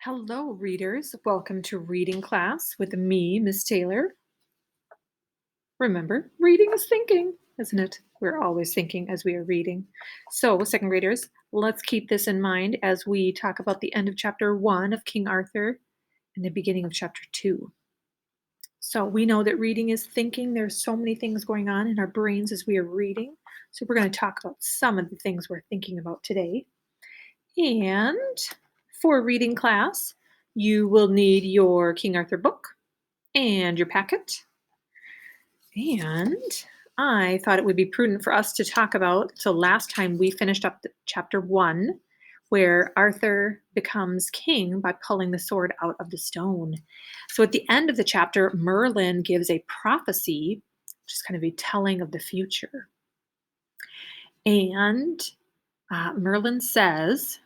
Hello, readers. Welcome to reading class with me, Miss Taylor. Remember, reading is thinking, isn't it? We're always thinking as we are reading. So, second graders, let's keep this in mind as we talk about the end of chapter 1 of King Arthur and the beginning of chapter 2. So, we know that reading is thinking. There's so many things going on in our brains as we are reading. So, we're going to talk about some of the things we're thinking about today. And for reading class, you will need your King Arthur book and your packet. And I thought it would be prudent for us to talk about, so last time we finished up chapter 1, where Arthur becomes king by pulling the sword out of the stone. So at the end of the chapter, Merlin gives a prophecy, which is kind of a telling of the future. And Merlin says,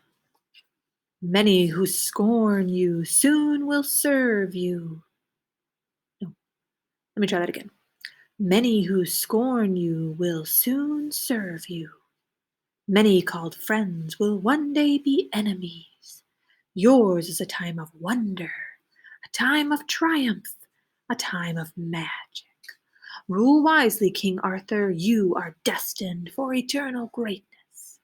"Many who scorn you soon will serve you." No, let me try that again. "Many who scorn you will soon serve you. Many called friends will one day be enemies. Yours is a time of wonder, a time of triumph, a time of magic. Rule wisely, King Arthur. You are destined for eternal greatness."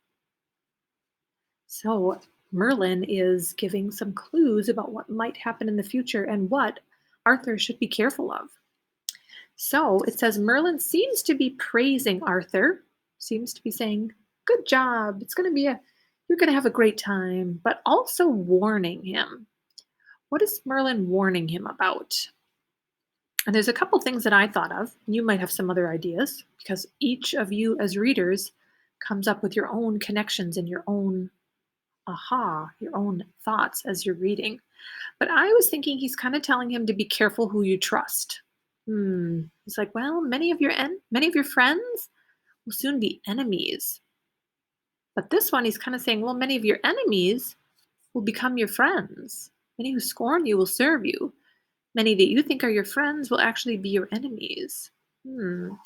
So Merlin is giving some clues about what might happen in the future and what Arthur should be careful of. So it says Merlin seems to be praising Arthur, seems to be saying, "Good job. You're going to have a great time," but also warning him. What is Merlin warning him about? And there's a couple things that I thought of. You might have some other ideas because each of you as readers comes up with your own connections and your own your own thoughts as you're reading. But I was thinking he's kind of telling him to be careful who you trust. He's like, well, many of your friends will soon be enemies. But this one, he's kind of saying, well, many of your enemies will become your friends. Many who scorn you will serve you. Many that you think are your friends will actually be your enemies.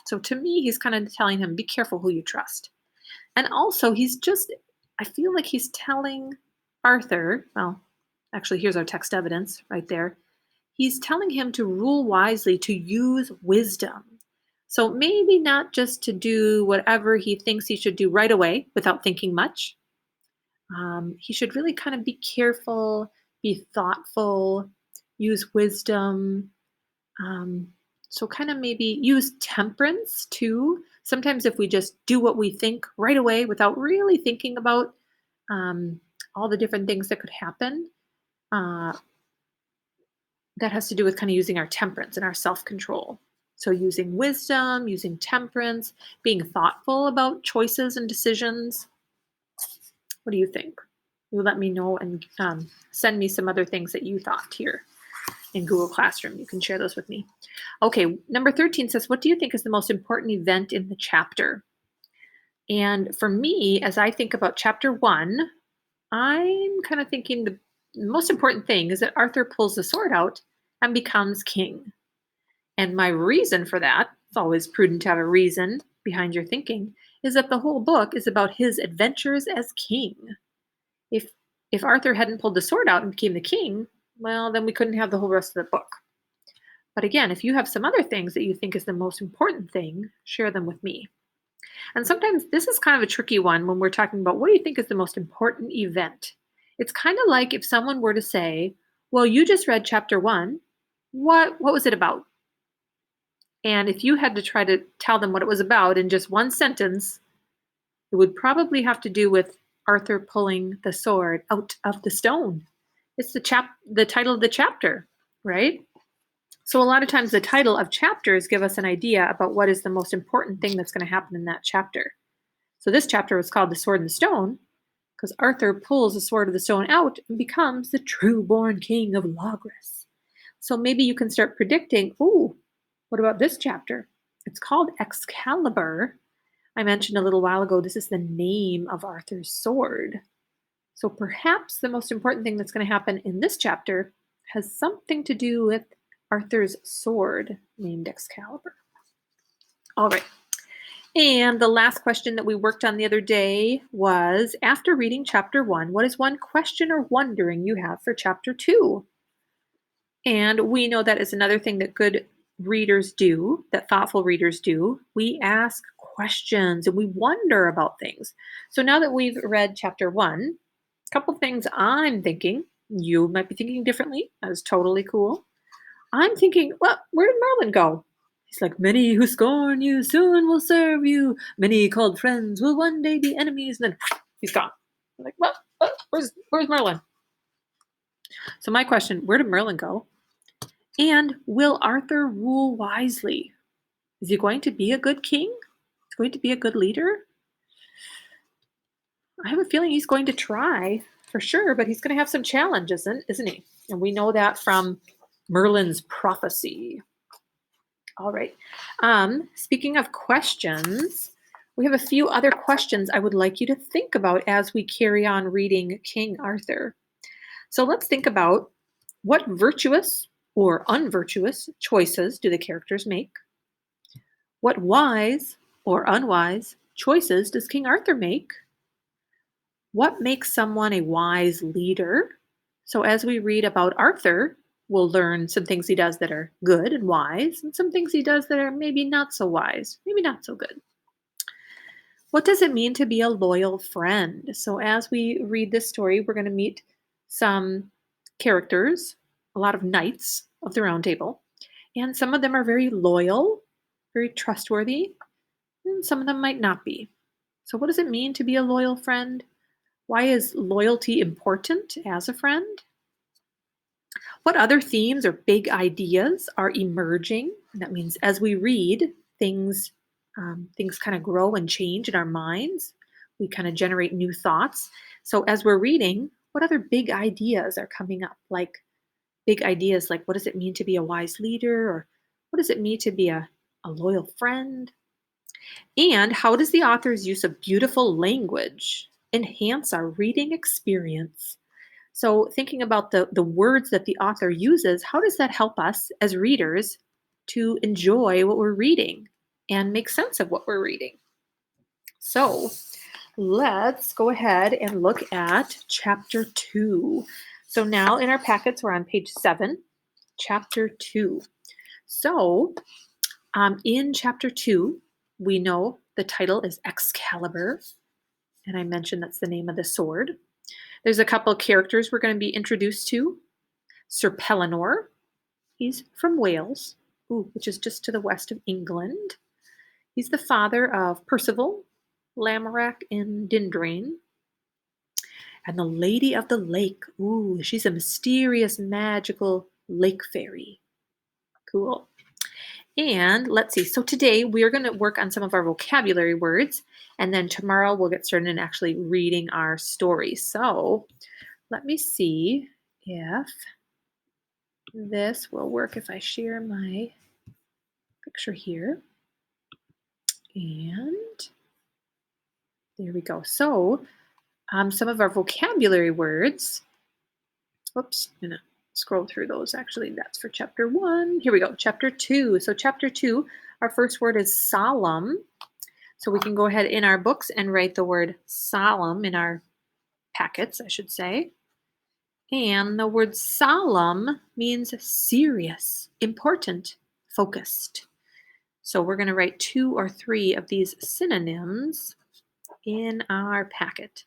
So to me, he's kind of telling him, be careful who you trust. And also, I feel like he's telling Arthur, well, actually, here's our text evidence right there. He's telling him to rule wisely, to use wisdom. So maybe not just to do whatever he thinks he should do right away without thinking much. He should really kind of be careful, be thoughtful, use wisdom. So kind of maybe use temperance too. Sometimes if we just do what we think right away without really thinking about all the different things that could happen, uh, that has to do with kind of using our temperance and our self-control. So using wisdom, using temperance, being thoughtful about choices and decisions. What do you think? You let me know and send me some other things that you thought here in Google Classroom. You can share those with me. Okay, number 13 says, what do you think is the most important event in the chapter? And for me, as I think about chapter 1, I'm kind of thinking the most important thing is that Arthur pulls the sword out and becomes king. And my reason for that, it's always prudent to have a reason behind your thinking, is that the whole book is about his adventures as king. If Arthur hadn't pulled the sword out and became the king, well, then we couldn't have the whole rest of the book. But again, if you have some other things that you think is the most important thing, share them with me. And sometimes this is kind of a tricky one when we're talking about what do you think is the most important event? It's kind of like if someone were to say, well, you just read chapter 1. What was it about? And if you had to try to tell them what it was about in just one sentence, it would probably have to do with Arthur pulling the sword out of the stone. It's the title of the chapter, right? So a lot of times the title of chapters give us an idea about what is the most important thing that's going to happen in that chapter. So this chapter was called The Sword and the Stone because Arthur pulls the sword of the stone out and becomes the true-born king of Logres. So maybe you can start predicting, what about this chapter? It's called Excalibur. I mentioned a little while ago, this is the name of Arthur's sword. So perhaps the most important thing that's going to happen in this chapter has something to do with Arthur's sword named Excalibur. All right. And the last question that we worked on the other day was, after reading chapter 1, what is one question or wondering you have for chapter 2? And we know that is another thing that good readers do, that thoughtful readers do. We ask questions and we wonder about things. So now that we've read chapter 1, a couple things I'm thinking. You might be thinking differently. That is totally cool. I'm thinking, well, where did Merlin go? He's like, many who scorn you soon will serve you. Many called friends will one day be enemies. And then he's gone. I'm like, well, where's Merlin? So my question, where did Merlin go? And will Arthur rule wisely? Is he going to be a good king? Is he going to be a good leader? I have a feeling he's going to try for sure, but he's going to have some challenges, isn't he? And we know that from Merlin's prophecy. All right. Speaking of questions, we have a few other questions I would like you to think about as we carry on reading King Arthur. So let's think about, what virtuous or unvirtuous choices do the characters make? What wise or unwise choices does King Arthur make? What makes someone a wise leader? So as we read about Arthur, we'll learn some things he does that are good and wise, and some things he does that are maybe not so wise, maybe not so good. What does it mean to be a loyal friend? So as we read this story, we're going to meet some characters, a lot of knights of the Round Table, and some of them are very loyal, very trustworthy, and some of them might not be. So what does it mean to be a loyal friend? Why is loyalty important as a friend? What other themes or big ideas are emerging? And that means as we read, things kind of grow and change in our minds. We kind of generate new thoughts. So as we're reading, what other big ideas are coming up? Like big ideas like, what does it mean to be a wise leader? Or what does it mean to be a loyal friend? And how does the author's use of beautiful language enhance our reading experience? So thinking about the words that the author uses, how does that help us as readers to enjoy what we're reading and make sense of what we're reading? So let's go ahead and look at chapter 2. So now in our packets, we're on page 7, chapter 2. So in chapter 2, we know the title is Excalibur, and I mentioned that's the name of the sword. There's a couple of characters we're going to be introduced to. Sir Pellinore, he's from Wales, which is just to the west of England. He's the father of Percival, Lamorak, and Dindrain. And the Lady of the Lake, she's a mysterious, magical lake fairy. Cool. And let's see, so today we are going to work on some of our vocabulary words, and then tomorrow we'll get started in actually reading our story. So let me see if this will work if I share my picture here. And there we go. So some of our vocabulary words, whoops, I'm going to scroll through those. Actually, that's for chapter 1. Here we go, chapter 2. So chapter 2, our first word is solemn. So we can go ahead in our books and write the word solemn in our packets, I should say. And the word solemn means serious, important, focused. So we're going to write 2 or 3 of these synonyms in our packet.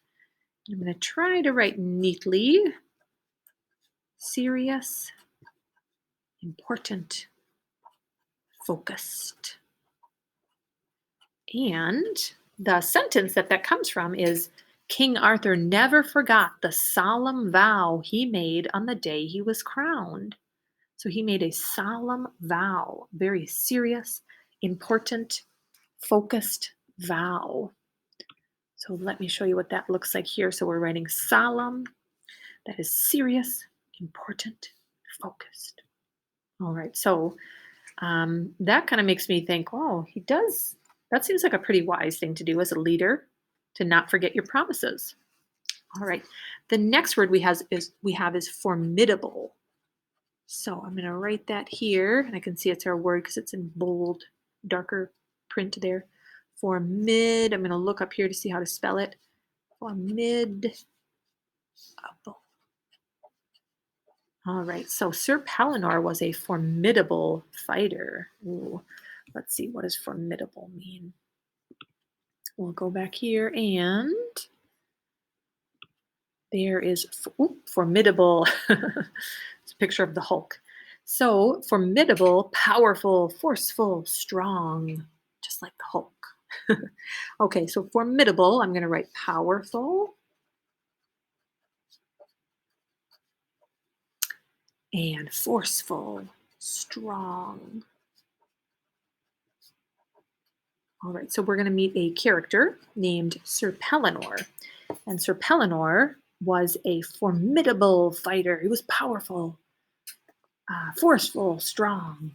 I'm going to try to write neatly. Serious, important, focused. And the sentence that comes from is, King Arthur never forgot the solemn vow he made on the day he was crowned. So he made a solemn vow, very serious, important, focused vow. So let me show you what that looks like here. So we're writing solemn, that is serious, important, focused. All right, so that kind of makes me think, that seems like a pretty wise thing to do as a leader, to not forget your promises. All right, the next word we have is formidable. So I'm going to write that here, and I can see it's our word because it's in bold, darker print there. Formid. I'm going to look up here to see how to spell it. Formidable. All right, so Sir Pellinor was a formidable fighter. Ooh, let's see, what does formidable mean? We'll go back here and there is formidable. It's a picture of the Hulk. So formidable, powerful, forceful, strong, just like the Hulk. Okay, so formidable, I'm going to write powerful and forceful, strong. All right, so we're going to meet a character named Sir Pellinor. And Sir Pellinor was a formidable fighter. He was powerful, forceful, strong.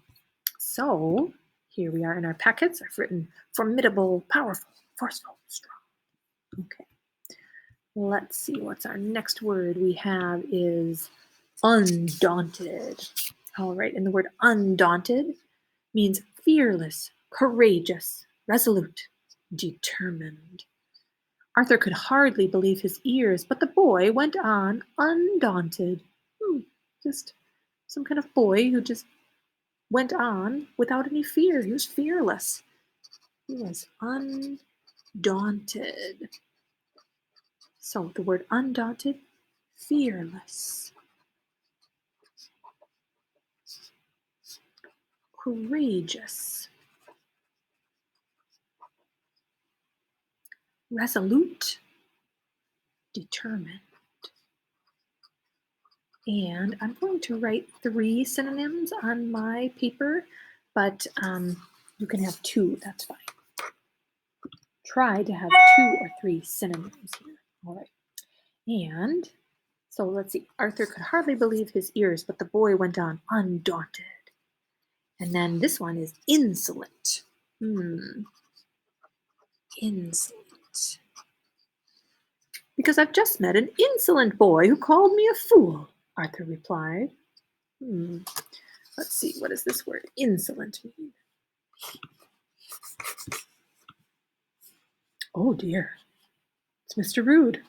So here we are in our packets. I've written formidable, powerful, forceful, strong. Okay. Let's see, what's our next word we have is undaunted. All right, and the word undaunted means fearless, courageous, resolute, determined. Arthur could hardly believe his ears, but the boy went on undaunted. Just some kind of boy who just went on without any fear. He was fearless. He was undaunted. So the word undaunted, fearless, courageous, resolute, determined. And I'm going to write 3 synonyms on my paper, but you can have 2, that's fine. Try to have 2 or 3 synonyms here. All right. And so let's see. Arthur could hardly believe his ears, but the boy went on undaunted. And then this one is insolent. Insolent. Because I've just met an insolent boy who called me a fool, Arthur replied. Let's see, what does this word insolent mean? Oh dear, it's Mr. Rude.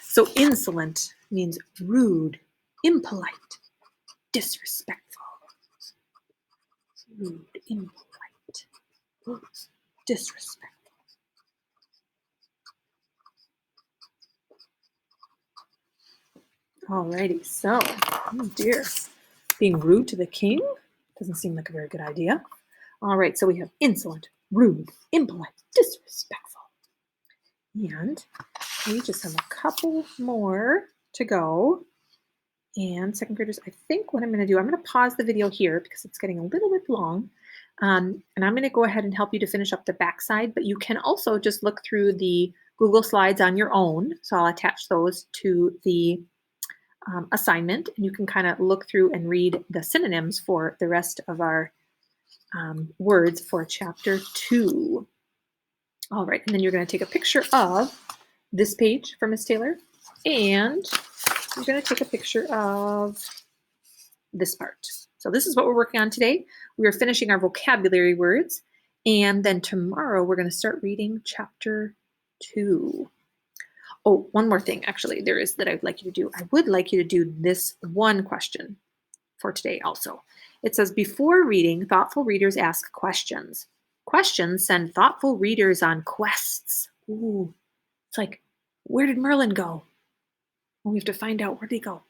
So insolent means rude, impolite, disrespectful. Rude, impolite, disrespectful. Alrighty, so, oh dear, being rude to the king doesn't seem like a very good idea. All right, so we have insolent, rude, impolite, disrespectful. And we just have a couple more to go. And second graders, I think what I'm going to do, I'm going to pause the video here because it's getting a little bit long. And I'm going to go ahead and help you to finish up the backside, but you can also just look through the Google Slides on your own. So I'll attach those to the assignment, and you can kind of look through and read the synonyms for the rest of our words for chapter 2. All right, and then you're going to take a picture of this page for Miss Taylor, and you're going to take a picture of this part. So this is what we're working on today. We are finishing our vocabulary words, and then tomorrow we're going to start reading chapter 2. Oh, one more thing, actually, there is that I'd like you to do. I would like you to do this one question for today also. It says, before reading, thoughtful readers ask questions. Questions send thoughtful readers on quests. Ooh, it's like, where did Merlin go? Well, we have to find out where did he go.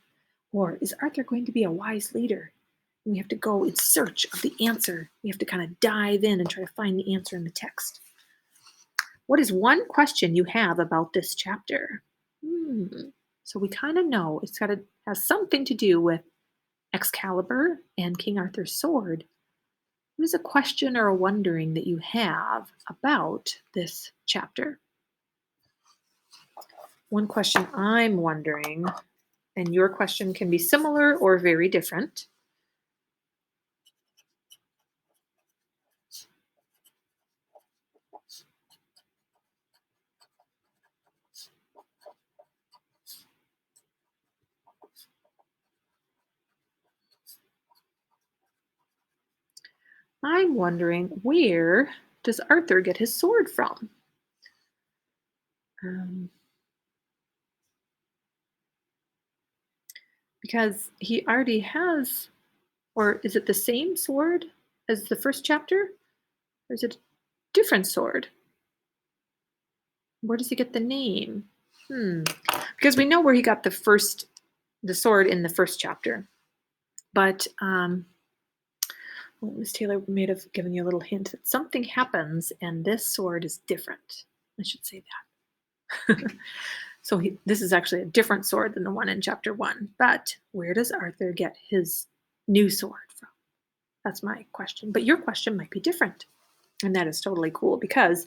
Or is Arthur going to be a wise leader? And we have to go in search of the answer. We have to kind of dive in and try to find the answer in the text. What is one question you have about this chapter? So we kind of know it's got to have something to do with Excalibur and King Arthur's sword. What is a question or a wondering that you have about this chapter? One question I'm wondering, and your question can be similar or very different. I'm wondering, where does Arthur get his sword from? Um, because he already has, or is it the same sword as the first chapter? Or is it a different sword? Where does he get the name? Because we know where he got the sword in the first chapter. But well, Miss Taylor may have given you a little hint that something happens and this sword is different. I should say that. So this is actually a different sword than the one in chapter 1. But where does Arthur get his new sword from? That's my question. But your question might be different. And that is totally cool because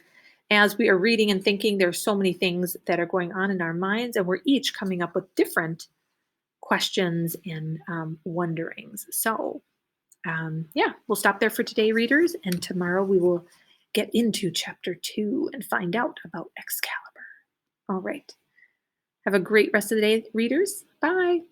as we are reading and thinking, there's so many things that are going on in our minds, and we're each coming up with different questions and wonderings. So, yeah, we'll stop there for today, readers, and tomorrow we will get into chapter 2 and find out about Excalibur. All right. Have a great rest of the day, readers. Bye.